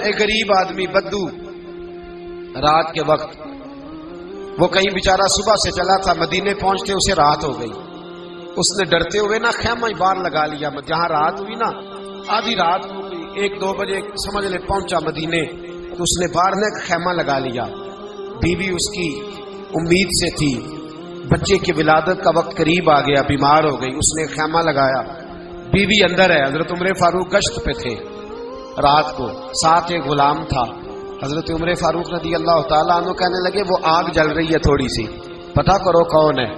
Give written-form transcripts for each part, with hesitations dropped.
ایک غریب آدمی بدو رات کے وقت وہ کہیں بیچارہ صبح سے چلا تھا، مدینے پہنچتے اسے رات ہو گئی. اس نے ڈرتے ہوئے نا خیمہ ہی باہر لگا لیا. جہاں رات ہوئی نا آدھی رات ہو گئی، 1-2 بجے سمجھ لے پہنچا مدینے، تو اس نے باہر نے خیمہ لگا لیا. بیوی اس کی امید سے تھی، بچے کی ولادت کا وقت قریب آ گیا، بیمار ہو گئی، اس نے خیمہ لگایا. بیوی اندر ہے. حضرت عمر فاروق گشت پہ تھے رات کو، ساتھ ایک غلام تھا. حضرت عمر فاروق رضی اللہ تعالیٰ عنہ کہنے لگے وہ آگ جل رہی ہے تھوڑی سی، پتہ کرو کون ہے.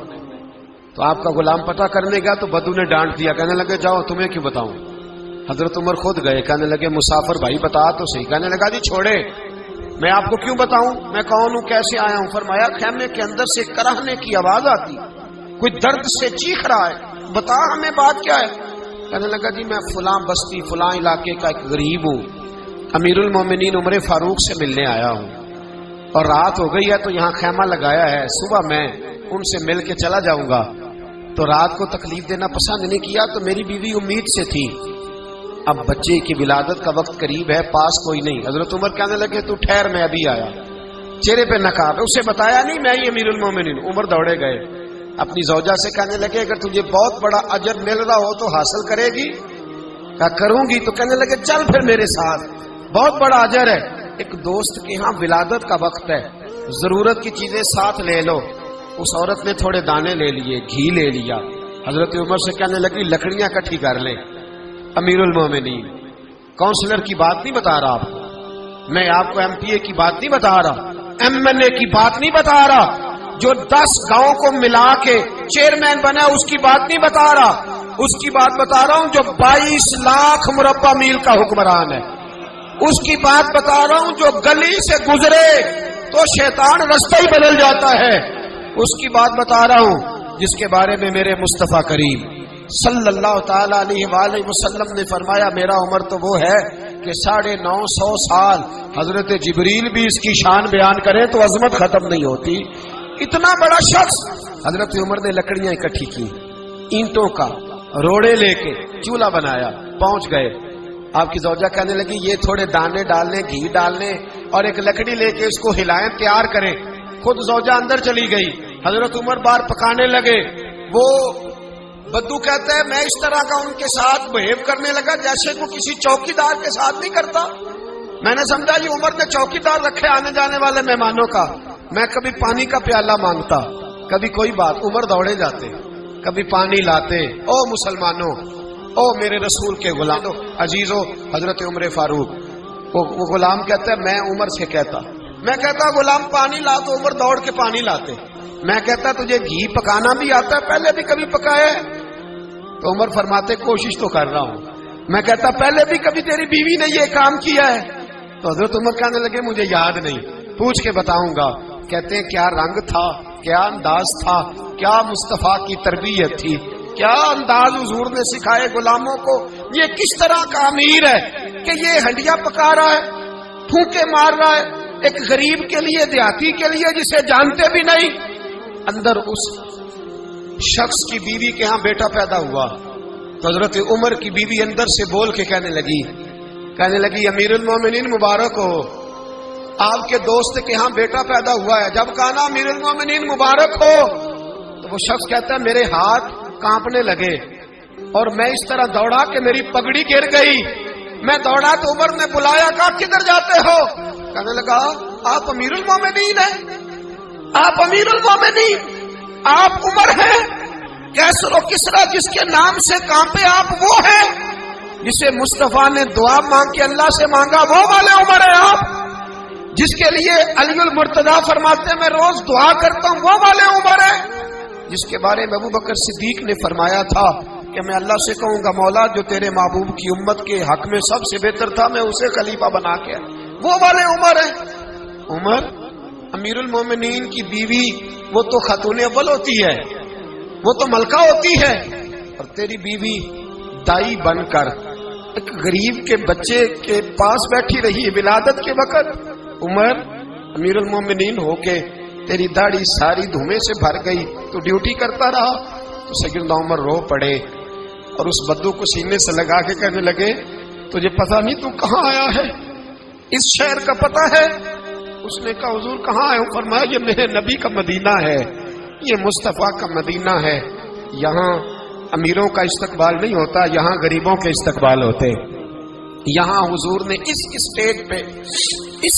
تو آپ کا غلام پتہ کرنے گا تو بدو نے ڈانٹ دیا، کہنے لگے جاؤ تمہیں کیوں بتاؤں. حضرت عمر خود گئے، کہنے لگے مسافر بھائی بتا تو صحیح. کہنے لگا جی چھوڑے، میں آپ کو کیوں بتاؤں میں کون ہوں کیسے آیا ہوں. فرمایا خیمے کے اندر سے کراہنے کی آواز آتی، کوئی درد سے چیخ رہا ہے، بتا ہمیں بات کیا ہے. کہنے لگا جی میں فلاں بستی فلاں علاقے کا ایک غریب ہوں، امیر المومنین عمر فاروق سے ملنے آیا ہوں، اور رات ہو گئی ہے تو یہاں خیمہ لگایا ہے، صبح میں ان سے مل کے چلا جاؤں گا. تو رات کو تکلیف دینا پسند نہیں کیا، تو میری بیوی امید سے تھی، اب بچے کی ولادت کا وقت قریب ہے، پاس کوئی نہیں. حضرت عمر کہنے لگے تو ٹھہر میں ابھی آیا. چہرے پہ نقاب، اسے بتایا نہیں میں ہی امیر المومنین. عمر دوڑے گئے، اپنی زوجہ سے کہنے لگے اگر تجھے بہت بڑا اجر مل رہا ہو تو حاصل کرے گی. کہا کروں گی. تو کہنے لگے چل پھر میرے ساتھ، بہت بڑا اجر ہے. ایک دوست کے ہاں ولادت کا وقت ہے، ضرورت کی چیزیں ساتھ لے لو. اس عورت نے تھوڑے دانے لے لیے، گھی لے لیا. حضرت عمر سے کہنے لگی لکڑیاں اکٹھی کر لیں. امیر المومنین کونسلر کی بات نہیں بتا رہا آپ کو، میں آپ کو ایم پی اے کی بات نہیں بتا رہا، ایم این اے کی بات نہیں بتا رہا، جو 10 گاؤں کو ملا کے چیئرمین بنا اس کی بات نہیں بتا رہا، اس کی بات بتا رہا ہوں جو 22 لاکھ مربع میل کا حکمران ہے. اس کی بات بتا رہا ہوں جو گلی سے گزرے تو شیطان رستہ ہی بدل جاتا ہے. اس کی بات بتا رہا ہوں جس کے بارے میں میرے مصطفیٰ کریم صلی اللہ تعالی علیہ وآلہ وسلم نے فرمایا میرا عمر تو وہ ہے کہ 950 سال حضرت جبریل بھی اس کی شان بیان کریں تو عظمت ختم نہیں ہوتی. اتنا بڑا شخص. حضرت عمر نے لکڑیاں اکٹھی کی، اینٹوں کا روڑے لے کے چولہا بنایا، پہنچ گئے. آپ کی زوجہ کہنے لگی یہ تھوڑے دانے ڈالنے، گھی ڈالنے اور ایک لکڑی لے کے اس کو ہلائیں، تیار کریں. خود زوجہ اندر چلی گئی. حضرت عمر بار پکانے لگے. وہ بدو کہتا ہے میں اس طرح کا ان کے ساتھ بہیو کرنے لگا جیسے وہ کسی چوکی دار کے ساتھ نہیں کرتا. میں نے سمجھا یہ عمر نے چوکی دار رکھے آنے جانے والے مہمانوں کا. میں کبھی پانی کا پیالہ مانگتا، کبھی کوئی بات، عمر دوڑے جاتے، کبھی پانی لاتے. او مسلمانوں، او میرے رسول کے غلام عزیزو. حضرت عمر فاروق وہ غلام کہتا ہے میں عمر سے کہتا، میں کہتا غلام پانی لا تو عمر دوڑ کے پانی لاتے. میں کہتا تجھے گھی پکانا بھی آتا ہے، پہلے بھی کبھی پکایا ہے؟ تو عمر فرماتے کوشش تو کر رہا ہوں. میں کہتا پہلے بھی کبھی تیری بیوی نے یہ کام کیا ہے؟ تو حضرت عمر کہنے لگے مجھے یاد نہیں، پوچھ کے بتاؤں گا. کہتے ہیں کیا رنگ تھا، کیا انداز تھا، کیا مصطفیٰ کی تربیت تھی، کیا انداز حضور نے سکھائے غلاموں کو. یہ کس طرح کا امیر ہے کہ یہ ہنڈیاں پکا رہا ہے، پھونکے مار رہا ہے ایک غریب کے لیے، دیہاتی کے لیے جسے جانتے بھی نہیں. اندر اس شخص کی بیوی کے ہاں بیٹا پیدا ہوا تو حضرت عمر کی بیوی اندر سے بول کے کہنے لگی امیر المومنین مبارک ہو، آپ کے دوست کے ہاں بیٹا پیدا ہوا ہے. جب کہا نا امیر المومنین مبارک ہو تو وہ شخص کہتا ہے میرے ہاتھ کانپنے لگے اور میں اس طرح دوڑا کہ میری پگڑی گر گئی. میں دوڑا تو عمر نے بلایا، کہا کدھر جاتے ہو؟ کہنے لگا آپ امیر المومنین ہیں، آپ امیر المومنین، آپ عمر ہیں. کیسر و کسرا جس کے نام سے کانپے آپ وہ ہیں جسے مصطفیٰ نے دعا مانگ کے اللہ سے مانگا، وہ والے عمر ہیں آپ. جس کے لیے علی المرتضیٰ فرماتے ہیں میں روز دعا کرتا ہوں، وہ والے عمر ہیں. جس کے بارے میں ابو بکر صدیق نے فرمایا تھا کہ میں اللہ سے کہوں گا مولا جو تیرے محبوب کی امت کے حق میں سب سے بہتر تھا میں اسے خلیفہ بنا کے، وہ والے عمر ہیں. عمر امیر المومنین کی بیوی وہ تو خاتون اول ہوتی ہے، وہ تو ملکہ ہوتی ہے، اور تیری بیوی دائی بن کر ایک غریب کے بچے کے پاس بیٹھی رہی ولادت کے وقت. عمر امیر المومنین ہو کے تیری داڑھی ساری دھومے سے بھر گئی تو ڈیوٹی کرتا رہا. تو سیدنا عمر رو پڑے اور اس بدو کو سینے سے لگا کے کہنے لگے تجھے پتہ نہیں تو کہاں آیا ہے؟ اس شہر کا پتہ ہے؟ اس نے کہا حضور کہاں ہے؟ فرمایا یہ میرے نبی کا مدینہ ہے، یہ مصطفیٰ کا مدینہ ہے، یہاں امیروں کا استقبال نہیں ہوتا، یہاں غریبوں کے استقبال ہوتے۔ یہاں حضور نے اس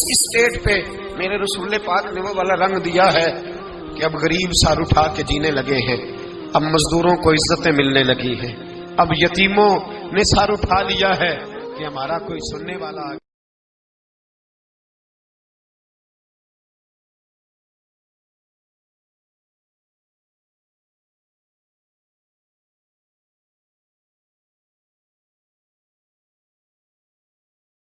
اسٹیٹ پہ میرے رسول پاک نے وہ والا رنگ دیا ہے کہ اب غریب سر اٹھا کے جینے لگے ہیں، اب مزدوروں کو عزتیں ملنے لگی ہیں، اب یتیموں نے سر اٹھا لیا ہے کہ ہمارا کوئی سننے والا